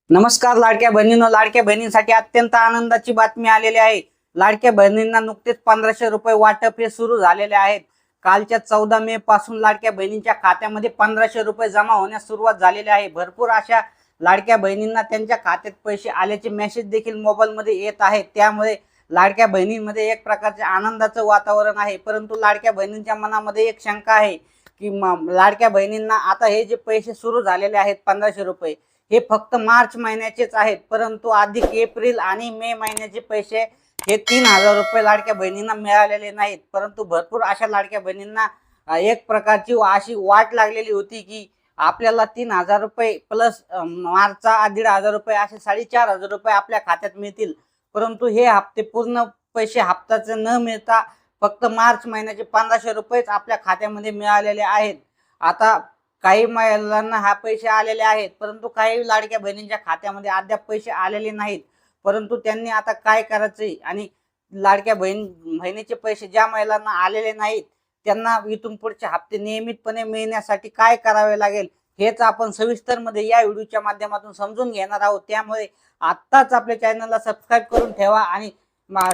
नमस्कार लाडक्या बहिणींनो, लाडक्या बहिणींसाठी अत्यंत आनंदाची बातमी आलेली आहे। लाडक्या बहिणींना नुकतेच 1500 रुपये वाटप हे सुरू झालेले आहेत। कालच्या 14 मे पासून लाडक्या बहिणींच्या खात्यामध्ये 1500 रुपये जमा होण्यास सुरुवात झालेली आहे। भरपूर अशा लाडक्या बहिणींना त्यांच्या खात्यात पैसे आल्याचे मेसेज देखील मोबाईलमध्ये येत आहेत। त्यामुळे लाडक्या बहिणींमध्ये एक प्रकारचे आनंदाचं वातावरण आहे। परंतु लाडक्या बहिणींच्या मनामध्ये एक शंका आहे की लाडक्या बहिणींना आता हे जे पैसे सुरू झालेले आहेत 1500 रुपये हे फक्त मार्च महिन्याचेच आहेत, परंतु अधिक एप्रिल आणि मे महिन्याचे पैसे हे 3000 रुपये लाडक्या बहिणींना मिळालेले नाहीत। परंतु भरपूर अशा लाडक्या बहिणींना एक प्रकारची अशी वाट लागलेली होती की आपल्याला 3000 रुपये प्लस मार्चचा 1500 रुपये असे 4500 रुपये आपल्या खात्यात मिळतील। परंतु हे हप्ते पूर्ण पैसे हप्त्याचे न मिळता फक्त मार्च महिन्याचे 1500 रुपयेच आपल्या खात्यामध्ये मिळालेले आहेत। आता काही महिलांना हा पैसे आलेले आहेत, परंतु काही लाडक्या बहिणींच्या खात्यामध्ये अद्याप पैसे आलेले नाहीत। परंतु त्यांनी आता काय करायचे आणि लाडक्या बहिणीचे पैसे ज्या महिलांना आलेले नाहीत त्यांना इथून पुढचे हप्ते नियमितपणे मिळण्यासाठी काय करावे लागेल हेच आपण सविस्तर मध्ये या व्हिडिओच्या माध्यमातून समजून घेणार आहोत। त्यामुळे आत्ताच आपल्या चॅनलला सबस्क्राईब करून ठेवा आणि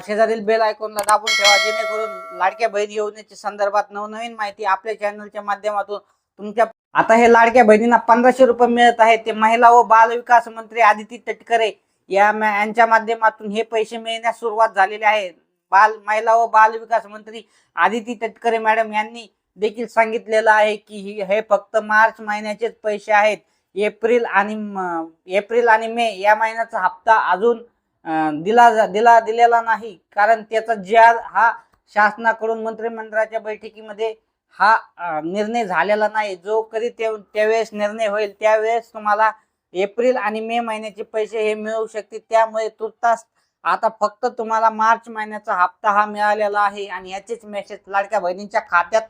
शेजारील बेल आयकॉनला दाबून ठेवा, जेणेकरून लाडक्या बहीण योजनेच्या संदर्भात नवनवीन माहिती आपल्या चॅनलच्या माध्यमातून तुमच्या आता हे लाडक्या बहिणींना 1500 रुपये मिळत आहेत। ते महिला व बाल विकास मंत्री आदिती तटकरे यांच्या माध्यमातून हे पैसे मिळण्यास सुरुवात झालेली आहे। महिला व बाल विकास मंत्री आदिती तटकरे मॅडम यांनी देखील सांगितलेलं आहे की हे फक्त मार्च महिन्याचेच पैसे आहेत। एप्रिल आणि मे या महिन्याचा हप्ता अजून दिलेला नाही, कारण त्याचा ज्या हा शासनाकडून मंत्रिमंडळाच्या बैठकीमध्ये हा निर्णय झालेला नाही। जो कधी त्यावेळेस निर्णय होईल त्यावेळेस तुम्हाला एप्रिल आणि मे महिन्याचे पैसे हे मिळू शकतील। त्यामुळे तुर्तास आता फक्त तुम्हाला मार्च महिन्याचा हप्ता हा मिळालेला आहे आणि याचेच मेसेज लाडक्या बहिणींच्या खात्यात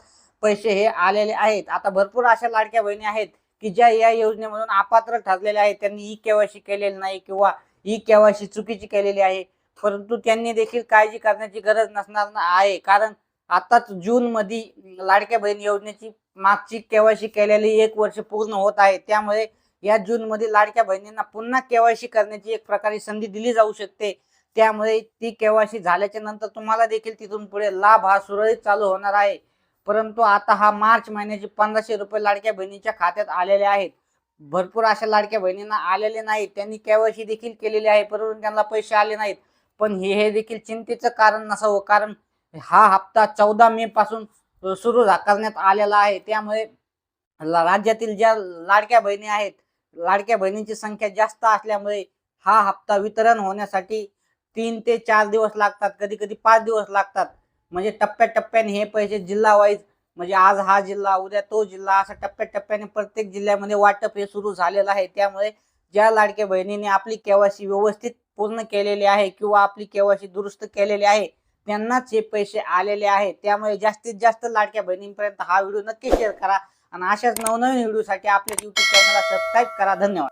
पैसे हे आलेले आहेत। आता भरपूर अशा लाडक्या बहिणी आहेत की ज्या या योजनेमधून अपात्र ठरलेल्या आहेत, त्यांनी ई-केवायसी केलेली नाही किंवा ई-केवायसी चुकीची केलेली आहे। परंतु त्यांनी देखील काळजी करण्याची गरज नसणार आहे, कारण आताच जून मध्ये लाडक्या बहीण योजनेची मागची केवायसी केलेली 1 वर्ष पूर्ण होत आहे। त्यामुळे या जून मध्ये लाडक्या बहिणींना पुन्हा केवायसी करण्याची एक प्रकारे संधी दिली जाऊ शकते। त्यामुळे ती केवायसी झाल्याच्या नंतर तुम्हाला देखील तिथून पुढे लाभ हा सुरळीत चालू होणार आहे। परंतु आता हा मार्च महिन्याचे 1500 रुपये लाडक्या बहिणीच्या खात्यात आलेले आहेत। भरपूर अशा लाडक्या बहिणींना आलेले नाहीत, त्यांनी केवायसी देखील केलेली आहे, परंतु त्यांना पैसे आले नाहीत। पण हे देखील चिंतेचं कारण नसावं, कारण हा हप्ता 14 मे पासून सुरू करण्यात आलेला आहे। त्यामुळे राज्यातील ज्या लाडक्या बहिणी आहेत, लाडक्या बहिणींची संख्या जास्त असल्यामुळे हा हप्ता वितरण होण्यासाठी 3 ते 4 दिवस लागतात, कधी कधी 5 दिवस लागतात। म्हणजे टप्प्याटप्प्याने हे पैसे जिल्हा वाईज, म्हणजे आज हा जिल्हा उद्या तो जिल्हा, असं टप्प्याटप्प्याने प्रत्येक जिल्ह्यामध्ये वाटप हे सुरू झालेलं आहे। त्यामुळे ज्या लाडक्या बहिणीने आपली केवायसी व्यवस्थित पूर्ण केलेली आहे किंवा आपली केवायसी दुरुस्त केलेली आहे त्यांनाच हे पैसे आलेले आहेत। त्यामुळे जास्तीत जास्त लाडक्या बहिणींपर्यंत हा व्हिडिओ नक्की शेअर करा आणि अशाच नवनवीन व्हिडिओसाठी आपल्या YouTube चॅनलला सबस्क्राईब करा। धन्यवाद।